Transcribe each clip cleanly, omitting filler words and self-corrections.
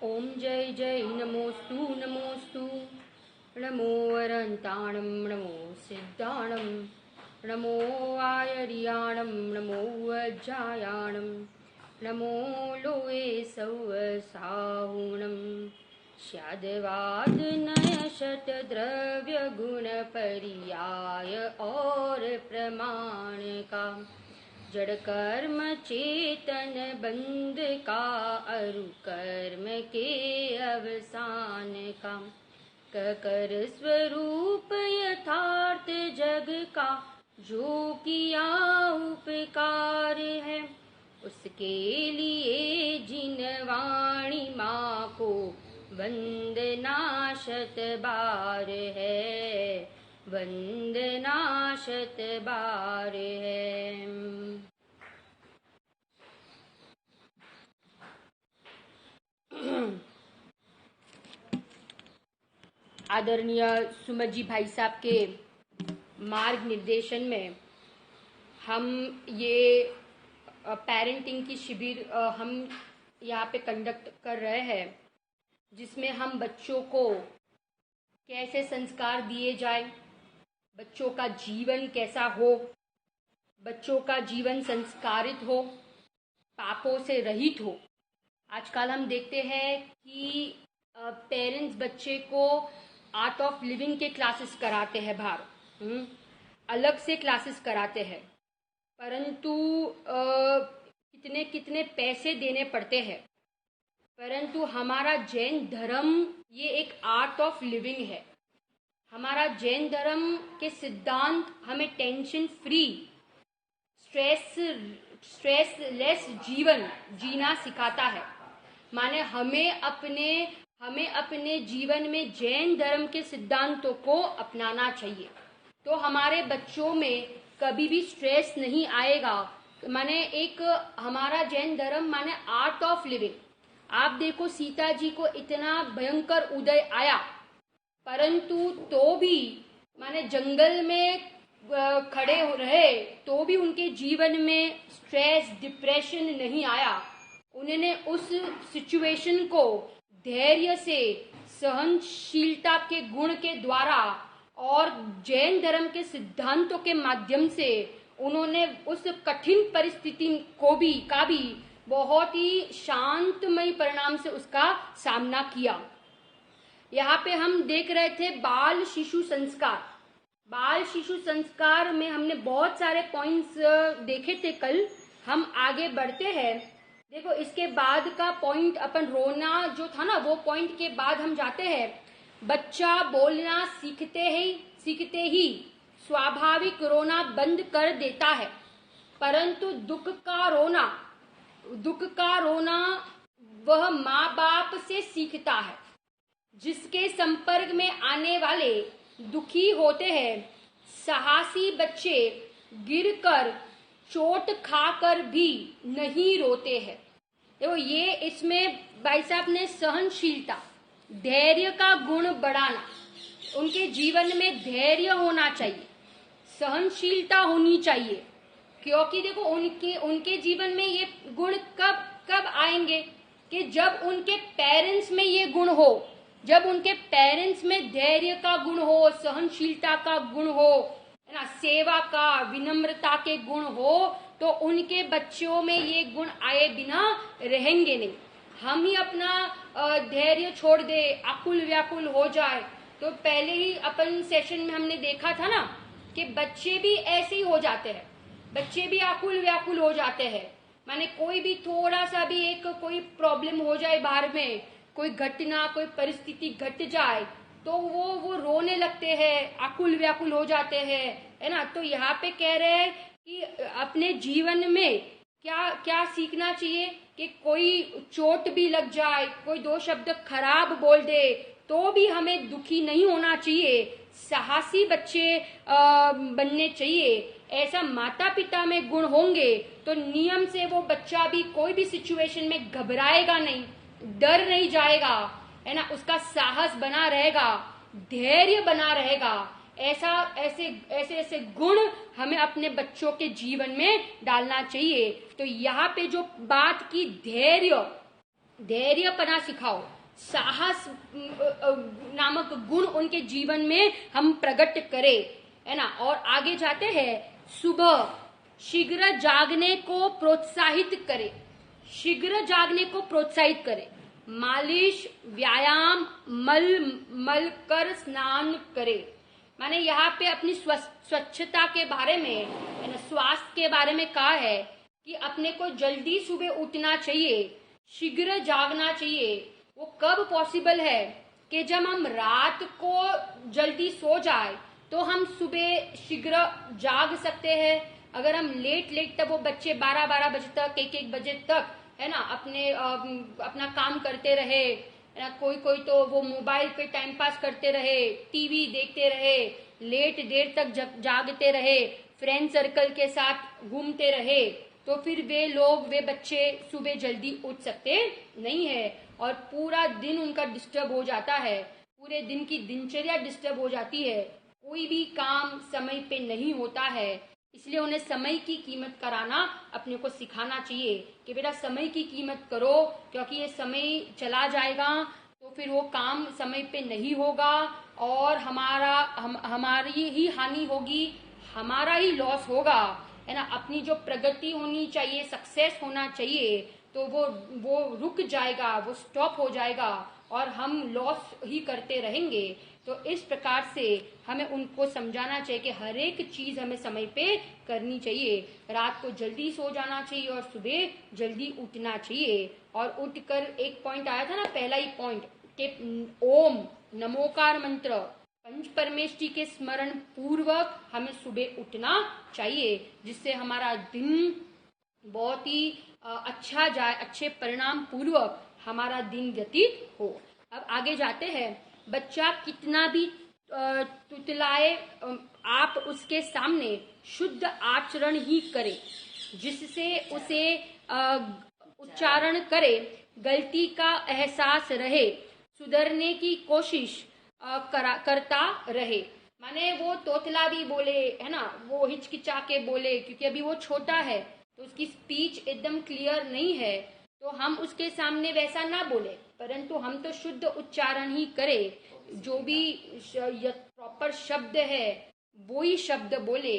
ओम जय जय नमोस्तु नमोस्तु। नमो वरन्ताणं नमो सिद्धाणं नमो आयर्याणं नमो वज्रायाणं नमो लोये सौवसाहुणं स्याद्वादनय शतद्रव्यगुणपर्याय और प्रमाण का जड़ कर्म चेतन बंध का अरु कर्म के अवसान का कर स्वरूप यथार्थ जग का जो किया उपकार है उसके लिए जिन वाणी माँ को वंदना शत बार है, वंदना शत बार है। आदरणीय सुमत जी भाई साहब के मार्ग निर्देशन में हम ये पेरेंटिंग की शिविर हम यहाँ पे कंडक्ट कर रहे हैं, जिसमें हम बच्चों को कैसे संस्कार दिए जाए, बच्चों का जीवन कैसा हो, बच्चों का जीवन संस्कारित हो, पापों से रहित हो। आजकल हम देखते हैं कि पेरेंट्स बच्चे को आर्ट ऑफ लिविंग के क्लासेस कराते हैं बाहर, अलग से क्लासेस कराते हैं, परंतु कितने कितने पैसे देने पड़ते हैं। परंतु हमारा जैन धर्म ये एक आर्ट ऑफ लिविंग है। हमारा जैन धर्म के सिद्धांत हमें टेंशन फ्री, स्ट्रेसलेस जीवन जीना सिखाता है। माने हमें अपने जीवन में जैन धर्म के सिद्धांतों को अपनाना चाहिए, तो हमारे बच्चों में कभी भी स्ट्रेस नहीं आएगा। माने एक हमारा जैन धर्म माने आर्ट ऑफ लिविंग। आप देखो सीता जी को इतना भयंकर उदय आया, परंतु तो भी माने जंगल में खड़े रहे तो भी उनके जीवन में स्ट्रेस डिप्रेशन नहीं आया। उन्होंने उस सिचुएशन को धैर्य से, सहनशीलता के गुण के द्वारा और जैन धर्म के सिद्धांतों के माध्यम से उन्होंने उस कठिन परिस्थिति को भी बहुत ही शांतमय परिणाम से उसका सामना किया। यहाँ पे हम देख रहे थे बाल शिशु संस्कार। बाल शिशु संस्कार में हमने बहुत सारे पॉइंट्स देखे थे कल। हम आगे बढ़ते हैं। देखो इसके बाद का पॉइंट अपन रोना जो था ना, वो पॉइंट के बाद हम जाते हैं। बच्चा बोलना सीखते ही स्वाभाविक रोना बंद कर देता है, परंतु दुख का रोना वह माँ बाप से सीखता है। जिसके संपर्क में आने वाले दुखी होते हैं। साहसी बच्चे गिरकर चोट खाकर भी नहीं रोते हैं। देखो ये इसमें भाई साहब ने सहनशीलता, धैर्य का गुण बढ़ाना, उनके जीवन में धैर्य होना चाहिए, सहनशीलता होनी चाहिए, क्योंकि देखो उनके जीवन में ये गुण कब आएंगे कि जब उनके पेरेंट्स में ये गुण हो, जब उनके पेरेंट्स में धैर्य का गुण हो, सहनशीलता का गुण हो, है ना, सेवा का, विनम्रता के गुण हो, तो उनके बच्चों में ये गुण आए बिना रहेंगे नहीं। हम ही अपना धैर्य छोड़ दे, आकुल व्याकुल हो जाए, तो पहले ही अपन सेशन में हमने देखा था ना कि बच्चे भी ऐसे ही हो जाते हैं, बच्चे भी आकुल व्याकुल हो जाते हैं। माने कोई भी थोड़ा सा भी एक कोई प्रॉब्लम हो जाए, बाहर में कोई घटना, कोई परिस्थिति घट जाए, तो वो रोने लगते हैं, आकुल व्याकुल हो जाते हैं, है ना। तो यहाँ पे कह रहे हैं कि अपने जीवन में क्या सीखना चाहिए कि कोई चोट भी लग जाए, कोई दो शब्द खराब बोल दे, तो भी हमें दुखी नहीं होना चाहिए, साहसी बच्चे बनने चाहिए। ऐसा माता पिता में गुण होंगे तो नियम से वो बच्चा भी कोई भी सिचुएशन में घबराएगा नहीं, डर नहीं जाएगा, है ना, उसका साहस बना रहेगा, धैर्य बना रहेगा। ऐसे गुण हमें अपने बच्चों के जीवन में डालना चाहिए। तो यहाँ पे जो बात की धैर्य, धैर्यपना सिखाओ, साहस नामक गुण उनके जीवन में हम प्रकट करें, है ना। और आगे जाते हैं, सुबह शीघ्र जागने को प्रोत्साहित करें, शीघ्र जागने को प्रोत्साहित करें। मालिश, व्यायाम, मल कर स्नान करें। माने यहाँ पे अपनी स्वच्छता के बारे में, है ना, स्वास्थ्य के बारे में कहा है कि अपने को जल्दी सुबह उठना चाहिए, शीघ्र जागना चाहिए। वो कब पॉसिबल है कि जब हम रात को जल्दी सो जाए तो हम सुबह शीघ्र जाग सकते हैं। अगर हम लेट तक, वो बच्चे 12 बजे तक, 1 बजे तक, है ना, अपना काम करते रहे, है ना, कोई तो वो मोबाइल पे टाइम पास करते रहे, टीवी देखते रहे, लेट देर तक जागते रहे, फ्रेंड सर्कल के साथ घूमते रहे, तो फिर वे बच्चे सुबह जल्दी उठ सकते नहीं है और पूरा दिन उनका डिस्टर्ब हो जाता है, पूरे दिन की दिनचर्या डिस्टर्ब हो जाती है, कोई भी काम समय पे नहीं होता है। इसलिए उन्हें समय की कीमत कराना अपने को सिखाना चाहिए कि बेटा समय की कीमत करो, क्योंकि ये समय चला जाएगा तो फिर वो काम समय पे नहीं होगा और हमारी ही हानि होगी, हमारा ही लॉस होगा, है ना। अपनी जो प्रगति होनी चाहिए, सक्सेस होना चाहिए, तो वो रुक जाएगा, वो स्टॉप हो जाएगा और हम लॉस ही करते रहेंगे। तो इस प्रकार से हमें उनको समझाना चाहिए कि हर एक चीज हमें समय पे करनी चाहिए। रात को जल्दी सो जाना चाहिए और सुबह जल्दी उठना चाहिए। और उठकर एक पॉइंट आया था ना, पहला ही पॉइंट, कि ओम नमोकार मंत्र, पंच परमेष्टि के स्मरण पूर्वक हमें सुबह उठना चाहिए, जिससे हमारा दिन बहुत ही अच्छा जाए, अच्छे परिणाम पूर्वक हमारा दिन व्यतीत हो। अब आगे जाते हैं, बच्चा कितना भी तुतलाए, आप उसके सामने शुद्ध आचरण ही करें, जिससे उसे उच्चारण करे, गलती का एहसास रहे, सुधरने की कोशिश करता रहे। माने वो तोतला भी बोले, है ना, वो हिचकिचा के बोले, क्योंकि अभी वो छोटा है तो उसकी स्पीच एकदम क्लियर नहीं है, तो हम उसके सामने वैसा ना बोले, परंतु हम तो शुद्ध उच्चारण ही करें, जो भी प्रॉपर शब्द है वो ही शब्द बोले,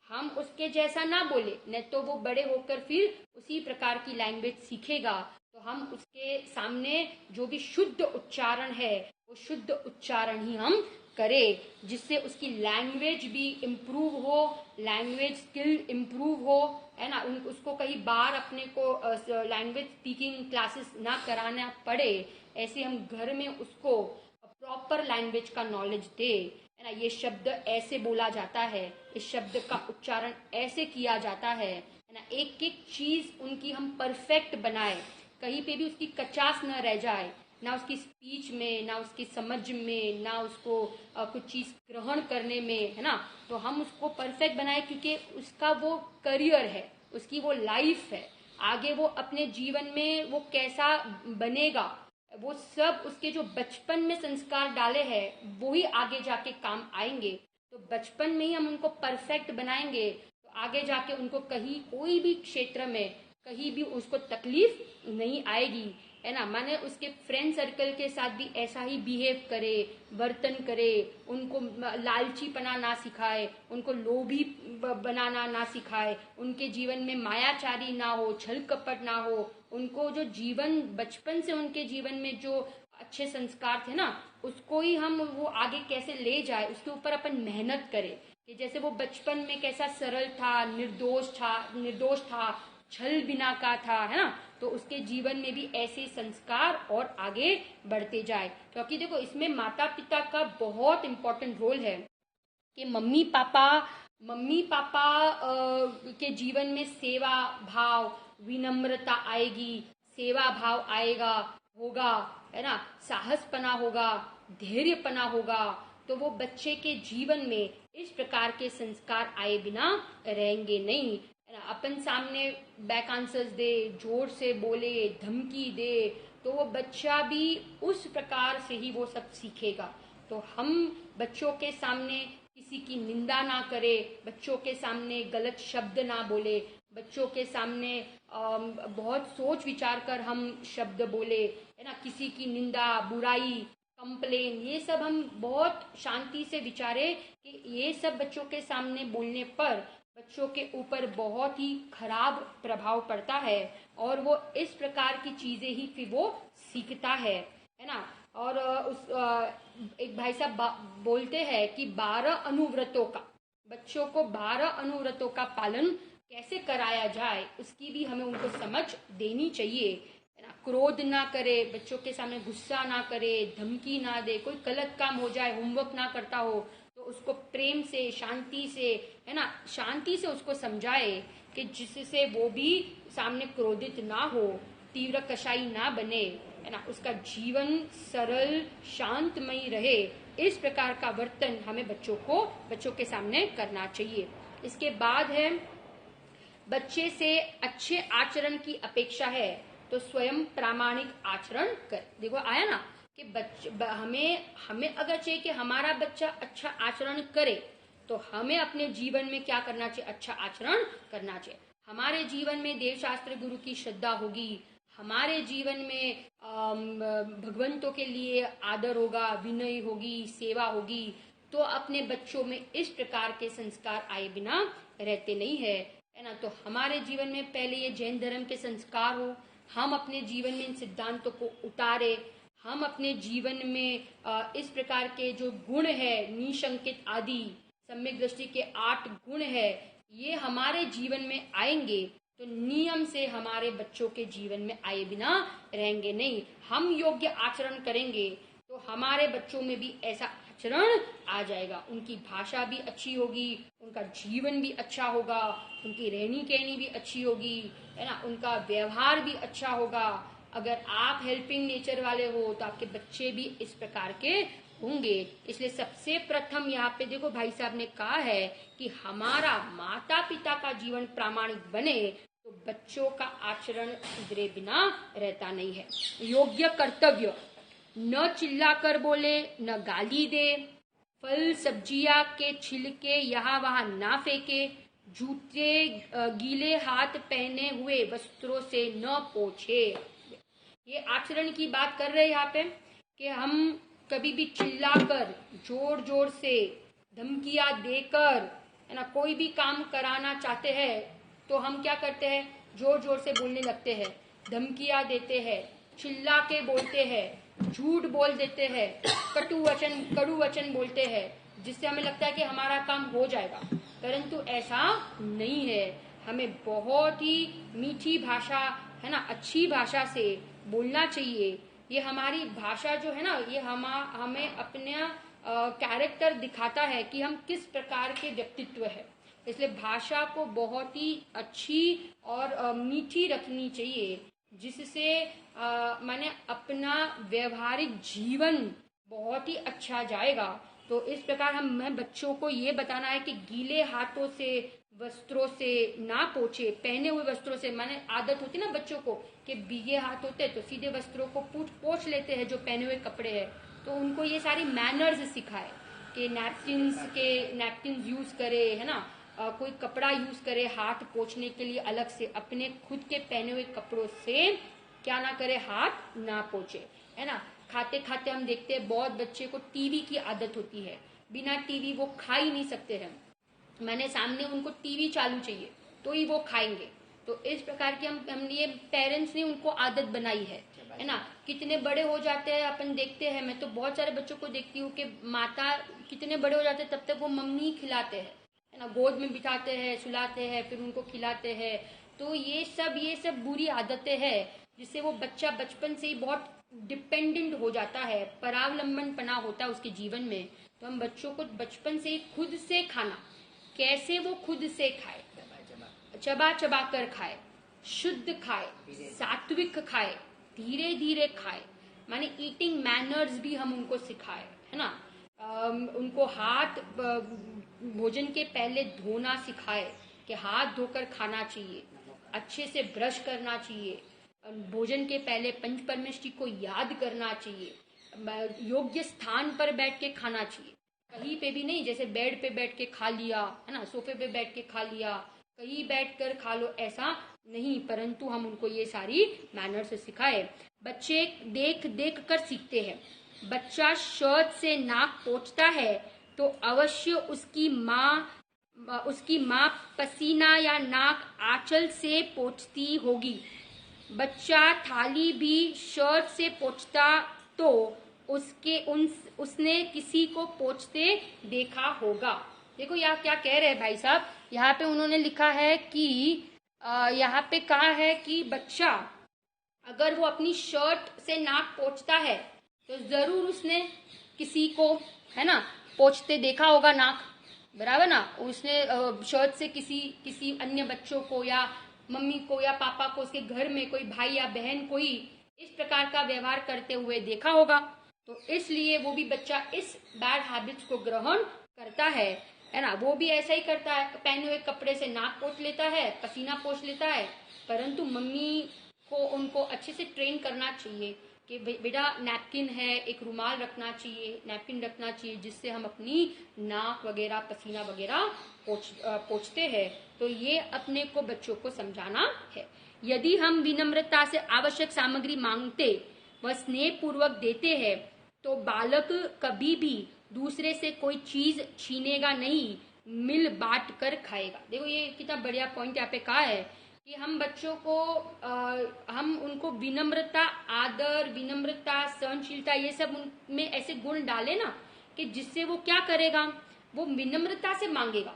हम उसके जैसा ना बोले, नहीं तो वो बड़े होकर फिर उसी प्रकार की लैंग्वेज सीखेगा। तो हम उसके सामने जो भी शुद्ध उच्चारण है वो शुद्ध उच्चारण ही हम करें, जिससे उसकी लैंग्वेज भी इम्प्रूव हो, लैंग्वेज स्किल इम्प्रूव हो, है ना। उसको कई बार अपने को लैंग्वेज स्पीकिंग क्लासेस ना कराना पड़े, ऐसे हम घर में उसको प्रॉपर लैंग्वेज का नॉलेज दे, है ना। ये शब्द ऐसे बोला जाता है, इस शब्द का उच्चारण ऐसे किया जाता है ना। एक एक चीज उनकी हम परफेक्ट बनाए, कहीं पे भी उसकी कचास न रह जाए, ना उसकी स्पीच में, ना उसकी समझ में, ना उसको कुछ चीज ग्रहण करने में, है ना। तो हम उसको परफेक्ट बनाए, क्योंकि उसका वो करियर है, उसकी वो लाइफ है, आगे वो अपने जीवन में वो कैसा बनेगा, वो सब उसके जो बचपन में संस्कार डाले हैं वो ही आगे जाके काम आएंगे। तो बचपन में ही हम उनको परफेक्ट बनाएंगे तो आगे जाके उनको कहीं कोई भी क्षेत्र में कहीं भी उसको तकलीफ नहीं आएगी, है ना। माने उसके फ्रेंड सर्कल के साथ भी ऐसा ही बिहेव करे, वर्तन करे, उनको लालचीपना ना सिखाए, उनको लोभी बनाना ना सिखाए, उनके जीवन में मायाचारी ना हो, छल कपट ना हो, उनको जो जीवन बचपन से उनके जीवन में जो अच्छे संस्कार थे ना, उसको ही हम वो आगे कैसे ले जाए उसके ऊपर अपन मेहनत करें, कि जैसे वो बचपन में कैसा सरल था, निर्दोष था, छल बिना का था, है ना। तो उसके जीवन में भी ऐसे संस्कार और आगे बढ़ते जाए, क्योंकि देखो इसमें माता पिता का बहुत इम्पोर्टेंट रोल है कि मम्मी पापा के जीवन में सेवा भाव, विनम्रता आएगी, सेवा भाव आएगा, होगा, है ना, साहसपना होगा, धैर्यपना होगा, तो वो बच्चे के जीवन में इस प्रकार के संस्कार आए बिना रहेंगे नहीं, है ना। अपन सामने बैक आंसर्स दे, जोर से बोले, धमकी दे, तो वो बच्चा भी उस प्रकार से ही वो सब सीखेगा। तो हम बच्चों के सामने किसी की निंदा ना करे, बच्चों के सामने गलत शब्द ना बोले, बच्चों के सामने बहुत सोच विचार कर हम शब्द बोले, है ना, किसी की निंदा, बुराई, कंप्लेन, ये सब हम बहुत शांति से विचारे कि ये सब बच्चों के सामने बोलने पर बच्चों के ऊपर बहुत ही खराब प्रभाव पड़ता है और वो इस प्रकार की चीजें ही फिर वो सीखता है ना। और एक भाई साहब बोलते हैं कि 12 अनुव्रतों का, बच्चों को 12 अनुव्रतों का पालन कैसे कराया जाए उसकी भी हमें उनको समझ देनी चाहिए, है ना। क्रोध ना करे, बच्चों के सामने गुस्सा ना करे, धमकी ना दे, कोई गलत काम हो जाए, होमवर्क ना करता हो तो उसको प्रेम से, शांति से, है ना, शांति से उसको समझाए कि जिससे वो भी सामने क्रोधित ना हो, तीव्र कषाई ना बने, है ना, उसका जीवन सरल शांतमयी रहे। इस प्रकार का वर्तन हमें बच्चों के सामने करना चाहिए। इसके बाद है, बच्चे से अच्छे आचरण की अपेक्षा है तो स्वयं प्रामाणिक आचरण कर। देखो आया ना कि हमें अगर चाहिए कि हमारा बच्चा अच्छा आचरण करे तो हमें अपने जीवन में क्या करना चाहिए, अच्छा आचरण करना चाहिए। हमारे जीवन में देवशास्त्र गुरु की श्रद्धा होगी, हमारे जीवन में भगवंतों के लिए आदर होगा, विनय होगी, सेवा होगी, तो अपने बच्चों में इस प्रकार के संस्कार आए बिना रहते नहीं है ना। तो हमारे जीवन में पहले ये जैन धर्म के संस्कार हो, हम अपने जीवन में इन सिद्धांतों को उतारे, हम अपने जीवन में इस प्रकार के जो गुण है, निशंकित आदि सम्यक दृष्टि के 8 गुण है, ये हमारे जीवन में आएंगे तो नियम से हमारे बच्चों के जीवन में आए बिना रहेंगे नहीं। हम योग्य आचरण करेंगे तो हमारे बच्चों में भी ऐसा आचरण आ जाएगा, उनकी भाषा भी अच्छी होगी, उनका जीवन भी अच्छा होगा, उनकी रहनी कहनी भी अच्छी होगी, है ना, उनका व्यवहार भी अच्छा होगा। अगर आप हेल्पिंग नेचर वाले हो तो आपके बच्चे भी इस प्रकार के होंगे। इसलिए सबसे प्रथम यहाँ पे देखो भाई साहब ने कहा है कि हमारा माता पिता का जीवन प्रामाणिक बने तो बच्चों का आचरण सुधरे बिना रहता नहीं है। योग्य कर्तव्य, न चिल्लाकर बोले, न गाली दे, फल सब्जियां के छिलके यहाँ वहां ना फेंके, जूते गीले हाथ पहने हुए वस्त्रों से न पोछे। ये आचरण की बात कर रहे हैं यहाँ पे कि हम कभी भी चिल्लाकर, जोर जोर से, धमकियां देकर, है ना, कोई भी काम कराना चाहते हैं तो हम क्या करते हैं, जोर जोर से बोलने लगते हैं, धमकियां देते हैं, चिल्ला के बोलते हैं, झूठ बोल देते हैं, कड़ू वचन बोलते हैं, जिससे हमें लगता है कि हमारा काम हो जाएगा, परंतु ऐसा नहीं है। हमें बहुत ही मीठी भाषा, है ना, अच्छी भाषा से बोलना चाहिए। ये हमारी भाषा जो है ना, ये हमें अपना कैरेक्टर दिखाता है कि हम किस प्रकार के व्यक्तित्व है। इसलिए भाषा को बहुत ही अच्छी और मीठी रखनी चाहिए, जिससे माने अपना व्यवहारिक जीवन बहुत ही अच्छा जाएगा। तो इस प्रकार हमें बच्चों को ये बताना है कि गीले हाथों से, वस्त्रों से ना पोछे, पहने हुए वस्त्रों से, माने आदत होती ना बच्चों को कि भीगे हाथ होते हैं तो सीधे वस्त्रों को पोछ लेते हैं जो पहने हुए कपड़े हैं, तो उनको ये सारी मैनर्स सिखाए कि नैपकिन्स यूज करे, है ना, कोई कपड़ा यूज करे हाथ पोछने के लिए अलग से, अपने खुद के पहने हुए कपड़ों से क्या ना करे, हाथ ना पोछे, है ना। खाते खाते हम देखते हैं बहुत बच्चे को टीवी की आदत होती है, बिना टीवी वो खा ही नहीं सकते हैं, मैंने सामने उनको टीवी चालू चाहिए तो ही वो खाएंगे। तो इस प्रकार की हम ये पेरेंट्स ने उनको आदत बनाई है ना। कितने बड़े हो जाते हैं अपन देखते हैं, मैं तो बहुत सारे बच्चों को देखती हूँ कि माता कितने बड़े हो जाते हैं तब तक वो मम्मी खिलाते हैं, है ना, गोद में बिठाते हैं, सुलाते हैं, फिर उनको खिलाते हैं। तो ये सब बुरी आदतें हैं जिससे वो बच्चा बचपन से ही बहुत डिपेंडेंट हो जाता है, परावलंबन पना होता है उसके जीवन में। तो हम बच्चों को बचपन से ही खुद से खाना, कैसे वो खुद से खाए, चबा चबा कर खाए, शुद्ध खाए, सात्विक खाए, धीरे धीरे खाए, माने ईटिंग मैनर्स भी हम उनको सिखाए, है ना। उनको हाथ भोजन के पहले धोना सिखाए कि हाथ धोकर खाना चाहिए, अच्छे से ब्रश करना चाहिए, भोजन के पहले पंच परमेष्टि को याद करना चाहिए, योग्य स्थान पर बैठ के खाना चाहिए, कहीं पे भी नहीं जैसे बेड पे बैठ के खा लिया, है ना, सोफे पे बैठ के खा लिया, कहीं बैठकर खा लो ऐसा नहीं, परंतु हम उनको ये सारी मैनर्स सिखाए। बच्चे देख देख कर सीखते हैं। बच्चा शर्ट से नाक पोंछता है तो अवश्य उसकी माँ पसीना या नाक आंचल से पोंछती होगी। बच्चा थाली भी शर्ट से पोंछता तो उसने किसी को पोंछते देखा होगा। देखो यहाँ क्या कह रहे हैं भाई साहब, यहाँ पे उन्होंने लिखा है कि यहाँ पे कहा है कि बच्चा अगर वो अपनी शर्ट से नाक पोंछता है तो जरूर उसने किसी को, है ना, पोंछते देखा होगा नाक, बराबर ना। उसने शर्ट से किसी अन्य बच्चों को या मम्मी को या पापा को, उसके घर में कोई भाई या बहन कोई इस प्रकार का व्यवहार करते हुए देखा होगा, तो इसलिए वो भी बच्चा इस बैड हैबिट्स को ग्रहण करता है ना। वो भी ऐसा ही करता है, पहने हुए कपड़े से नाक पोंछ लेता है, पसीना पोंछ लेता है, परंतु मम्मी को उनको अच्छे से ट्रेन करना चाहिए कि बेटा नैपकिन है, एक रुमाल रखना चाहिए, नैपकिन रखना चाहिए, जिससे हम अपनी नाक वगैरह पसीना वगैरह पोंछते हैं। तो ये अपने को बच्चों को समझाना है। यदि हम विनम्रता से आवश्यक सामग्री मांगते व स्नेह पूर्वक देते हैं तो बालक कभी भी दूसरे से कोई चीज छीनेगा नहीं, मिल बांट कर खाएगा। देखो ये कितना बढ़िया पॉइंट यहाँ पे कहा है कि हम बच्चों को हम उनको विनम्रता, आदर, विनम्रता, सहनशीलता, ये सब उनमें ऐसे गुण डाले ना कि जिससे वो क्या करेगा, वो विनम्रता से मांगेगा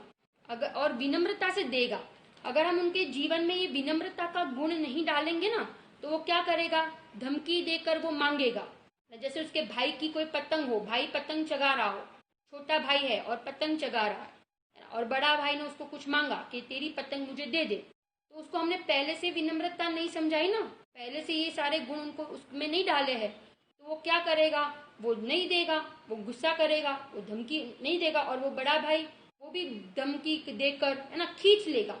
अगर और विनम्रता से देगा। अगर हम उनके जीवन में ये विनम्रता का गुण नहीं डालेंगे ना तो वो क्या करेगा, धमकी देकर वो मांगेगा। जैसे उसके भाई की कोई पतंग हो, भाई पतंग चगा रहा हो, छोटा भाई है और पतंग चगा रहा है और बड़ा भाई ने उसको कुछ मांगा कि तेरी पतंग मुझे दे दे, तो उसको हमने पहले से विनम्रता नहीं समझाई ना, पहले से ये सारे गुण उनको उसमें नहीं डाले हैं, तो वो क्या करेगा, वो नहीं देगा, वो गुस्सा करेगा, वो धमकी नहीं देगा और वो बड़ा भाई वो भी धमकी देकर, है ना, खींच लेगा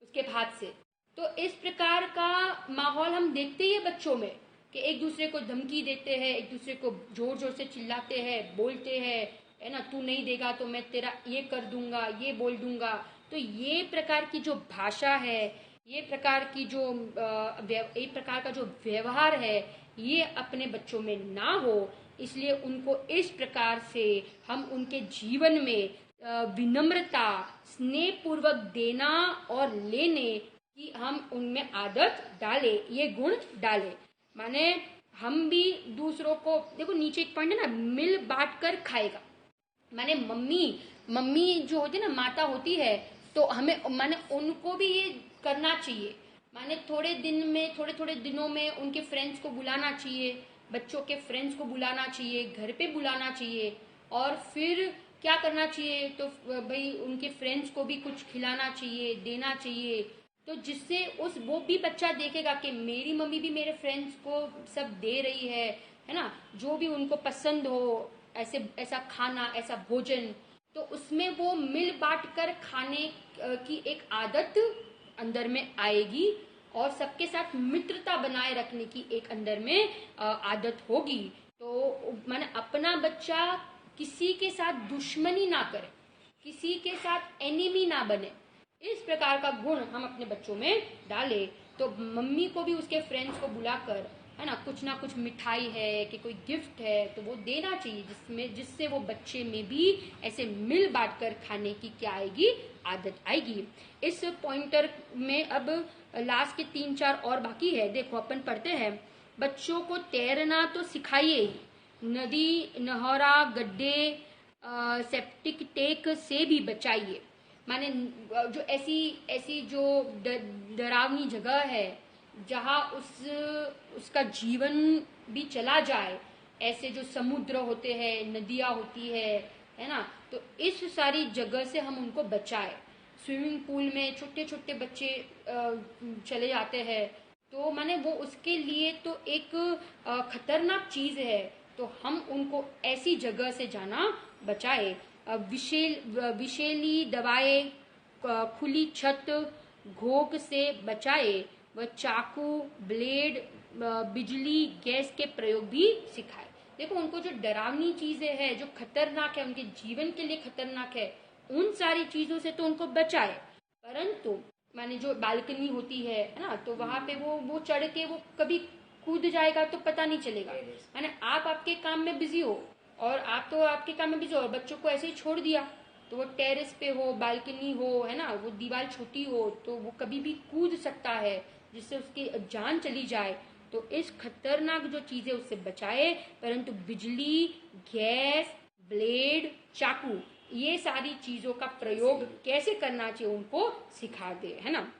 उसके हाथ से। तो इस प्रकार का माहौल हम देखते ही है बच्चों में कि एक दूसरे को धमकी देते हैं, एक दूसरे को जोर जोर से चिल्लाते हैं, बोलते हैं, है ना, तू नहीं देगा तो मैं तेरा ये कर दूंगा, ये बोल दूंगा। तो ये प्रकार की जो भाषा है, ये प्रकार की जो एक प्रकार का जो व्यवहार है, ये अपने बच्चों में ना हो, इसलिए उनको इस प्रकार से हम उनके जीवन में विनम्रता, स्नेह पूर्वक देना और लेने की हम उनमें आदत डाले, ये गुण डाले। माने हम भी दूसरों को, देखो नीचे एक पॉइंट है ना, मिल बांट कर खाएगा। माने मम्मी जो होती है ना, माता होती है, तो हमें माने उनको भी ये करना चाहिए। माने थोड़े थोड़े दिनों में उनके फ्रेंड्स को बुलाना चाहिए, बच्चों के फ्रेंड्स को बुलाना चाहिए, घर पे बुलाना चाहिए और फिर क्या करना चाहिए, तो भाई उनके फ्रेंड्स को भी कुछ खिलाना चाहिए, देना चाहिए, तो जिससे वो भी बच्चा देखेगा कि मेरी मम्मी भी मेरे फ्रेंड्स को सब दे रही है ना, जो भी उनको पसंद हो, ऐसा खाना, ऐसा भोजन, तो उसमें वो मिल बांट कर खाने की एक आदत अंदर में आएगी और सबके साथ मित्रता बनाए रखने की एक अंदर में आदत होगी। तो माने अपना बच्चा किसी के साथ दुश्मनी ना करे, किसी के साथ एनिमी ना बने, इस प्रकार का गुण हम अपने बच्चों में डाले। तो मम्मी को भी उसके फ्रेंड्स को बुलाकर, है ना, कुछ मिठाई है कि कोई गिफ्ट है तो वो देना चाहिए, जिससे वो बच्चे में भी ऐसे मिल बांट कर खाने की क्या आएगी, आदत आएगी। इस पॉइंटर में अब लास्ट के 3-4 और बाकी है। देखो अपन पढ़ते हैं, बच्चों को तैरना तो सिखाइए, नदी, नहरा, गड्ढे, सेप्टिक टैंक से भी बचाइए। माने जो ऐसी जो डरावनी जगह है जहाँ उसका जीवन भी चला जाए, ऐसे जो समुद्र होते हैं, नदियाँ होती है ना, तो इस सारी जगह से हम उनको बचाए। स्विमिंग पूल में छोटे छोटे बच्चे चले जाते हैं, तो माने वो उसके लिए तो एक खतरनाक चीज है, तो हम उनको ऐसी जगह से जाना बचाए। विषैली दवाएं, खुली छत, घोग से बचाए व चाकू, ब्लेड, बिजली, गैस के प्रयोग भी सिखाए। देखो उनको जो डरावनी चीजें हैं, जो खतरनाक है, उनके जीवन के लिए खतरनाक है, उन सारी चीजों से तो उनको बचाए, परंतु माने जो बालकनी होती है ना, तो वहां पे वो चढ़ के वो कभी कूद जाएगा तो पता नहीं चलेगा। माने आप आपके काम में बिजी हो, और आप तो आपके काम में बिजी हो और बच्चों को ऐसे ही छोड़ दिया, तो वो टेरेस पे हो, बालकनी हो, है ना, वो दीवार छोटी हो, तो वो कभी भी कूद सकता है, जिससे उसकी जान चली जाए। तो इस खतरनाक जो चीजें उससे बचाए, परंतु बिजली, गैस, ब्लेड, चाकू, ये सारी चीजों का प्रयोग कैसे करना चाहिए उनको सिखा दे, है ना।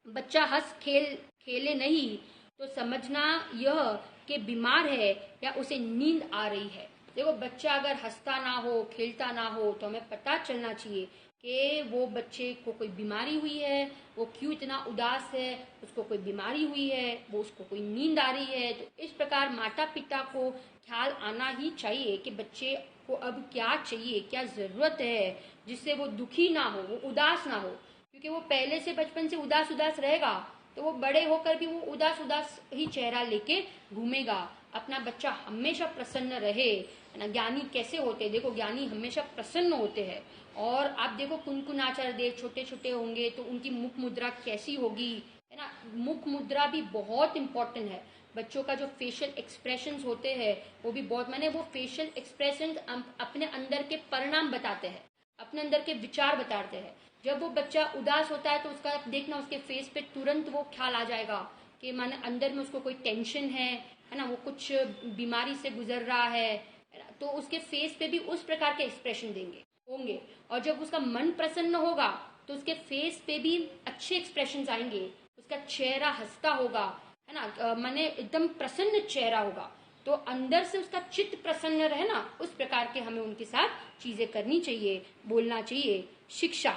बच्चा हंस खेल खेले नहीं तो समझना यह कि बीमार है या उसे नींद आ रही है। देखो, बच्चा अगर हंसता ना हो, खेलता ना हो, तो हमें पता चलना चाहिए कि वो बच्चे को कोई बीमारी हुई है, वो क्यों इतना उदास है, उसको कोई बीमारी हुई है, वो उसको कोई नींद आ रही है। तो इस प्रकार माता पिता को ख्याल आना ही चाहिए कि बच्चे को अब क्या चाहिए, क्या जरूरत है, जिससे वो दुखी ना हो, वो उदास ना हो। क्योंकि वो पहले से बचपन से उदास उदास रहेगा, तो वो बड़े होकर भी वो उदास उदास ही चेहरा लेके घूमेगा। अपना बच्चा हमेशा प्रसन्न रहे, है ना। ज्ञानी कैसे होते हैं, देखो, ज्ञानी हमेशा प्रसन्न होते हैं। और आप देखो, कुनकुनाचार्य देव छोटे छोटे होंगे तो उनकी मुख मुद्रा कैसी होगी, है ना। मुख मुद्रा भी बहुत इंपॉर्टेंट है। बच्चों का जो फेशियल एक्सप्रेशंस होते हैं वो भी बहुत, माने वो फेशियल एक्सप्रेशंस अपने अंदर के परिणाम बताते हैं, अपने अंदर के विचार बताते हैं। जब वो बच्चा उदास होता है तो उसका देखना, उसके फेस पे तुरंत वो ख्याल आ जाएगा कि माने अंदर में उसको कोई टेंशन है ना, वो कुछ बीमारी से गुजर रहा है ना, तो उसके फेस पे भी उस प्रकार के एक्सप्रेशन देंगे होंगे। और जब उसका मन प्रसन्न होगा तो उसके फेस पे भी अच्छे एक्सप्रेशंस आएंगे, उसका चेहरा हंसता होगा, है ना, माने एकदम प्रसन्न चेहरा होगा। तो अंदर से उसका चित्त प्रसन्न रहे ना, उस प्रकार के हमें उनके साथ चीजें करनी चाहिए, बोलना चाहिए। शिक्षा,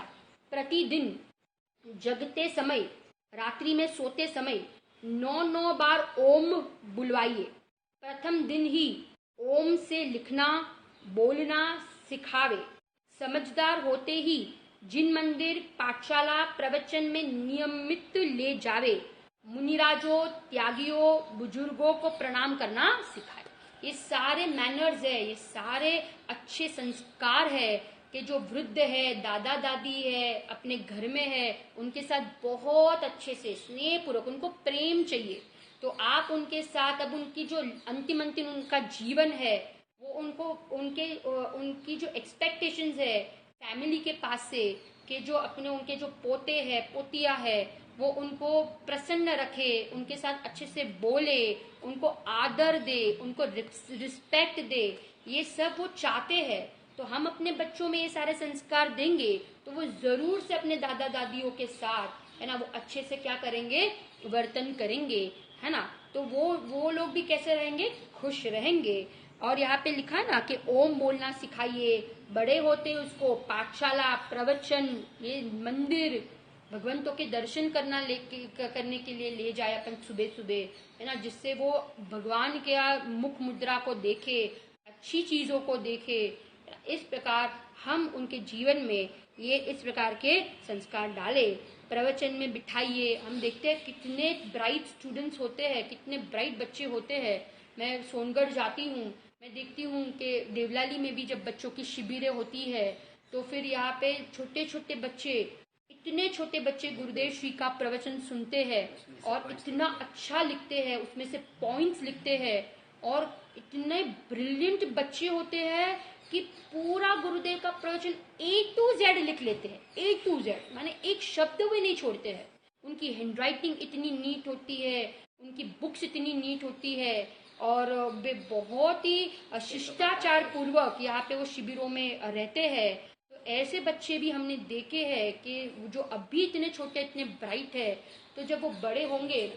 प्रतिदिन जगते समय, रात्रि में सोते समय 9 बार ओम बुलवाइए। प्रथम दिन ही ओम से लिखना बोलना सिखावे। समझदार होते ही जिन मंदिर, पाठशाला, प्रवचन में नियमित ले जावे। मुनिराजों, त्यागियों, बुजुर्गों को प्रणाम करना सिखाए। ये सारे मैनर्स है, ये सारे अच्छे संस्कार है कि जो वृद्ध है, दादा दादी है, अपने घर में है, उनके साथ बहुत अच्छे से स्नेह पूर्वक, उनको प्रेम चाहिए। तो आप उनके साथ अब उनकी जो अंतिम अंतिम उनका जीवन है, वो उनको उनकी जो एक्सपेक्टेशंस है फैमिली के पास से, कि जो अपने उनके जो पोते हैं, पोतिया है, वो उनको प्रसन्न रखे, उनके साथ अच्छे से बोले, उनको आदर दे, उनको रिस्पेक्ट दे, ये सब वो चाहते हैं। तो हम अपने बच्चों में ये सारे संस्कार देंगे तो वो जरूर से अपने दादा दादियों के साथ, है ना, वो अच्छे से क्या करेंगे, वर्तन करेंगे, है ना। तो वो लोग भी कैसे रहेंगे, खुश रहेंगे। और यहाँ पे लिखा है ना कि ओम बोलना सिखाइए। बड़े होते उसको पाठशाला, प्रवचन, ये मंदिर, भगवंतों के दर्शन करने के लिए ले जाए अपन सुबह सुबह, है ना, जिससे वो भगवान के मुख मुद्रा को देखे, अच्छी चीजों को देखे। इस प्रकार हम उनके जीवन में ये इस प्रकार के संस्कार डाले। प्रवचन में बिठाइए। हम देखते हैं कितने ब्राइट स्टूडेंट्स होते हैं, कितने ब्राइट बच्चे होते हैं। मैं सोनगढ़ जाती हूँ, मैं देखती हूँ कि देवलाली में भी जब बच्चों की शिविरें होती है, तो फिर यहाँ पे छोटे छोटे बच्चे, इतने छोटे बच्चे गुरुदेव श्री का प्रवचन सुनते हैं और इतना अच्छा लिखते हैं, उसमें से पॉइंट्स लिखते हैं। और इतने ब्रिलियंट बच्चे होते हैं कि पूरा गुरुदेव का प्रवचन A to Z लिख लेते हैं, A to Z, माने एक शब्द भी नहीं छोड़ते हैं। उनकी हैंडराइटिंग इतनी नीट होती है, उनकी बुक्स इतनी नीट होती है, और वे बहुत ही शिष्टाचार पूर्वक यहाँ पे वो शिविरों में रहते हैं। तो ऐसे बच्चे भी हमने देखे हैं कि जो अभी इतने छोटे, इतने ब्राइट है, तो जब वो बड़े होंगे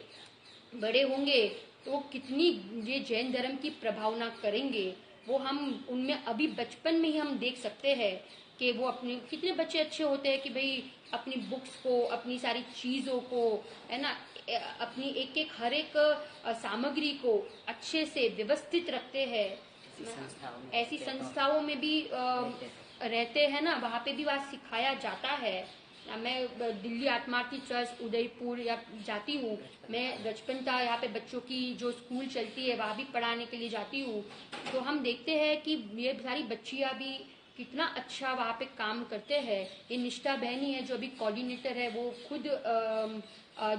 तो वो कितनी ये जैन धर्म की प्रभावना करेंगे, वो हम उनमें अभी बचपन में ही हम देख सकते हैं कि वो अपने कितने बच्चे अच्छे होते हैं कि भाई अपनी बुक्स को, अपनी सारी चीज़ों को, है ना, अपनी एक एक हर एक सामग्री को अच्छे से व्यवस्थित रखते हैं। ऐसी संस्थाओं में भी रहते हैं ना, वहाँ पे भी वहाँ सिखाया जाता है। मैं दिल्ली आत्मार्थी चर्च उदयपुर या जाती हूँ, मैं रजपंता यहाँ पे बच्चों की जो स्कूल चलती है वहाँ भी पढ़ाने के लिए जाती हूँ। तो हम देखते हैं कि ये सारी बच्चियाँ भी कितना अच्छा वहाँ पे काम करते हैं। ये निष्ठा बहन ही है जो अभी कोऑर्डिनेटर है, वो खुद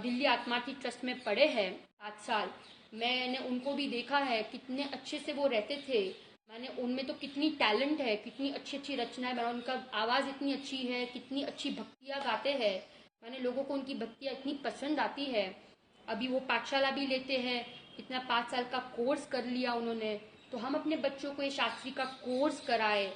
दिल्ली आत्मार्थी ट्रस्ट में पढ़े हैं 5 साल। मैंने उनको भी देखा है, कितने अच्छे से वो रहते थे। मैंने उनमें तो कितनी टैलेंट है, कितनी अच्छी अच्छी रचनाएं बना, उनका आवाज़ इतनी अच्छी है, कितनी अच्छी भक्तियाँ गाते हैं। मैंने लोगों को उनकी भक्तियाँ इतनी पसंद आती है। अभी वो पाठशाला भी लेते हैं, इतना 5 साल का कोर्स कर लिया उन्होंने। तो हम अपने बच्चों को ये शास्त्री का कोर्स कराए,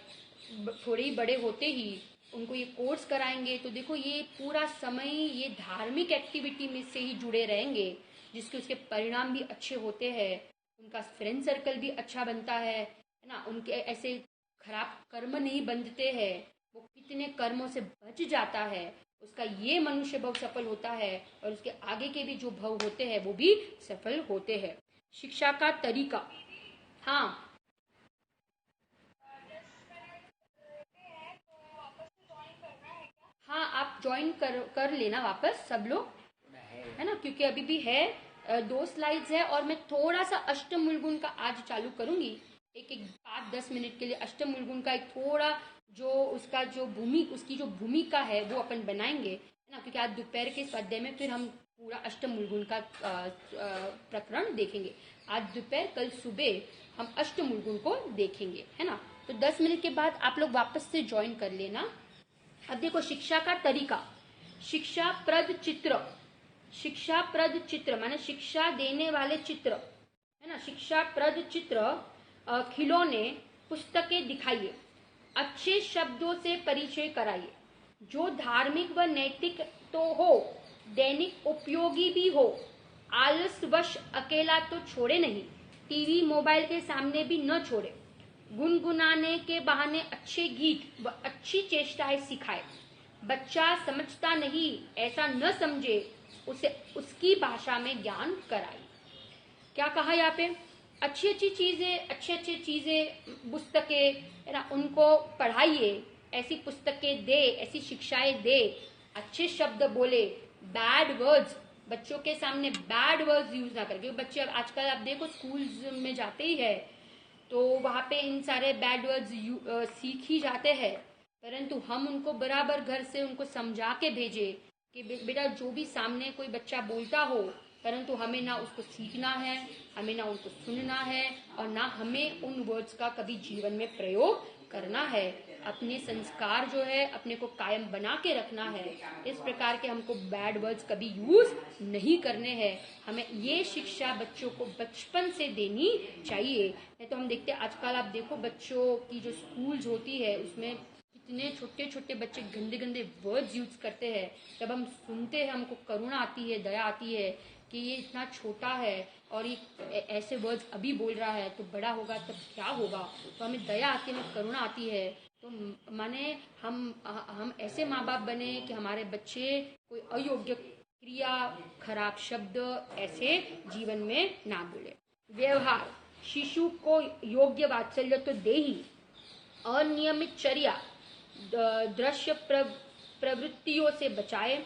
थोड़े ही बड़े होते ही उनको ये कोर्स कराएंगे तो देखो ये पूरा समय ये धार्मिक एक्टिविटी में से ही जुड़े रहेंगे, जिसके उसके परिणाम भी अच्छे होते हैं। उनका फ्रेंड सर्कल भी अच्छा बनता है ना। उनके ऐसे खराब कर्म नहीं बंधते हैं, वो कितने कर्मों से बच जाता है, उसका ये मनुष्य भव सफल होता है और उसके आगे के भी जो भव होते हैं वो भी सफल होते हैं। शिक्षा का तरीका, हाँ हाँ, आप ज्वाइन कर लेना वापस सब लोग, है ना, क्योंकि अभी भी है 2 स्लाइड्स है और मैं थोड़ा सा अष्टमुलगुण का आज चालू करूंगी। एक एक 5-10 मिनट के लिए अष्टमुलगुण का एक थोड़ा जो उसका जो उसकी जो भूमिका है वो अपन बनाएंगे, है ना, क्योंकि आज दोपहर के स्वाध्याय में फिर हम पूरा अष्टमुलगुण का प्रकरण देखेंगे। आज दोपहर, कल सुबह हम अष्टमुलगुण को देखेंगे, है ना। तो 10 मिनट के बाद आप लोग वापस से ज्वाइन कर लेना। अब देखो शिक्षा का तरीका, शिक्षाप्रद चित्र, शिक्षाप्रद चित्र माने शिक्षा देने वाले चित्र, है ना। शिक्षाप्रद चित्र, खिलौने, पुस्तकें दिखाइए, अच्छे शब्दों से परिचय कराइए, जो धार्मिक व नैतिक तो हो, दैनिक उपयोगी भी हो, आलसवश अकेला तो छोड़े नहीं, टीवी मोबाइल के सामने भी न छोड़े, गुनगुनाने के बहाने अच्छे गीत व अच्छी चेष्टाएं सिखाए, बच्चा समझता नहीं ऐसा न समझे, उसे उसकी भाषा में ज्ञान कराए। क्या कहा यहाँ पे, अच्छी अच्छी चीजें, अच्छे चीजें, पुस्तकें, है ना, उनको पढ़ाइए, ऐसी पुस्तकें दे, ऐसी शिक्षाएं दे, अच्छे शब्द बोले, बैड वर्ड्स, बच्चों के सामने बैड वर्ड्स यूज ना करके। बच्चे अब आजकल आप देखो स्कूल्स में जाते ही है तो वहाँ पे इन सारे बैड वर्ड्स सीख ही जाते हैं, परंतु हम उनको बराबर घर से उनको समझा के भेजे कि बेटा जो भी सामने कोई बच्चा बोलता हो, परंतु हमें ना उसको सीखना है, हमें ना उनको सुनना है और ना हमें उन वर्ड्स का कभी जीवन में प्रयोग करना है। अपने संस्कार जो है अपने को कायम बना के रखना है। इस प्रकार के हमको बैड वर्ड्स कभी यूज नहीं करने हैं। हमें ये शिक्षा बच्चों को बचपन से देनी चाहिए। नहीं तो हम देखते हैं आजकल, आप देखो बच्चों की जो स्कूल्स होती है उसमें कितने छोटे छोटे बच्चे गंदे गंदे वर्ड्स यूज करते हैं। जब हम सुनते हैं हमको करुणा आती है, दया आती है कि ये इतना छोटा है और ये ऐसे वर्ड्स अभी बोल रहा है, तो बड़ा होगा तब क्या होगा। तो हमें दया आती है, हमें करुणा आती है। तो माने हम ऐसे माँ बाप बने कि हमारे बच्चे कोई अयोग्य क्रिया, खराब शब्द ऐसे जीवन में ना बोले। व्यवहार, शिशु को योग्य वात्सल्य तो दे ही, अनियमित चर्या, दृश्य प्रवृत्तियों से बचाए,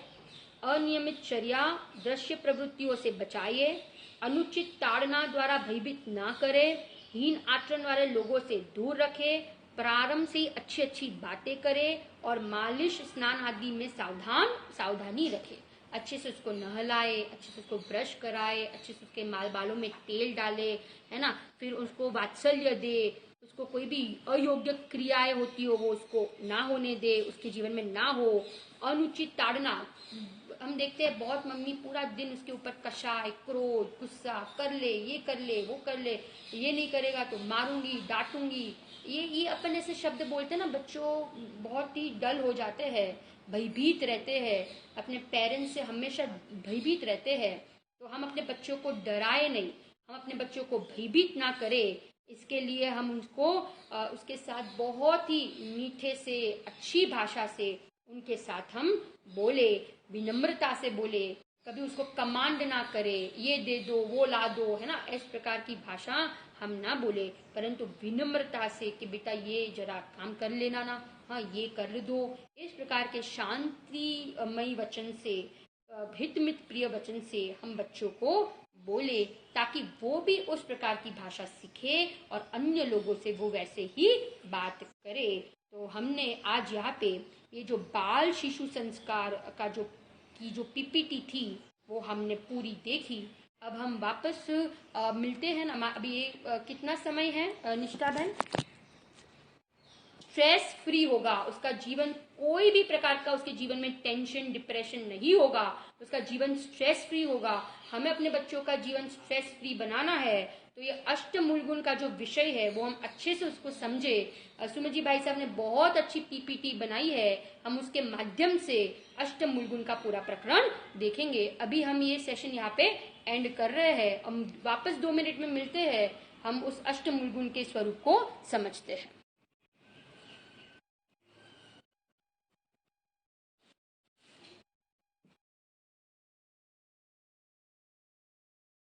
अनियमित चर्या दृश्य प्रवृत्तियों से बचाइए, अनुचित ताड़ना द्वारा भयभीत ना करे, हीन आचरण वाले लोगों से दूर रखे, प्रारंभ से ही अच्छी अच्छी बातें करे और मालिश स्नान आदि में सावधानी रखे। अच्छे से उसको नहलाए, अच्छे से उसको ब्रश कराए, अच्छे से उसके बालों में तेल डाले, है ना, फिर उसको वात्सल्य दे, उसको कोई भी अयोग्य क्रियाएं होती हो वो उसको ना होने दे, उसके जीवन में ना हो। अनुचित ताड़ना, हम देखते हैं बहुत मम्मी पूरा दिन उसके ऊपर कषाय, क्रोध, गुस्सा, कर ले, ये कर ले, वो कर ले, ये नहीं करेगा तो मारूंगी, डांटूंगी, ये अपन ऐसे शब्द बोलते हैं ना, बच्चों बहुत ही डल हो जाते हैं, भयभीत रहते हैं, अपने पेरेंट्स से हमेशा भयभीत रहते हैं। तो हम अपने बच्चों को डराए नहीं, हम अपने बच्चों को भयभीत ना करें, इसके लिए हम उसको उसके साथ बहुत ही मीठे से, अच्छी भाषा से उनके साथ हम बोले, विनम्रता से बोले, कभी उसको कमांड ना करे, ये दे दो, वो ला दो, है ना, इस प्रकार की भाषा हम ना बोले, परंतु विनम्रता से कि बेटा ये जरा काम कर लेना ना, हाँ ये कर दो। इस प्रकार के शांतिमय वचन से, हितमित प्रिय वचन से हम बच्चों को बोले, ताकि वो भी उस प्रकार की भाषा सीखे और अन्य लोगों से वो वैसे ही बात करे। तो हमने आज यहाँ पे ये जो बाल शिशु संस्कार का जो पीपीटी थी वो हमने पूरी देखी। अब हम वापस मिलते हैं ना। अभी ये कितना समय है निष्ठा बहन? स्ट्रेस फ्री होगा उसका जीवन, कोई भी प्रकार का उसके जीवन में टेंशन डिप्रेशन नहीं होगा, उसका जीवन स्ट्रेस फ्री होगा। हमें अपने बच्चों का जीवन स्ट्रेस फ्री बनाना है। तो ये अष्टमूलगुण का जो विषय है वो हम अच्छे से उसको समझे। सुमित जी भाई साहब ने बहुत अच्छी पीपीटी बनाई है, हम उसके माध्यम से अष्टमूलगुण का पूरा प्रकरण देखेंगे। अभी हम ये सेशन यहाँ पे एंड कर रहे हैं। हम वापस 2 मिनट में मिलते हैं, हम उस अष्टमूलगुण के स्वरूप को समझते हैं।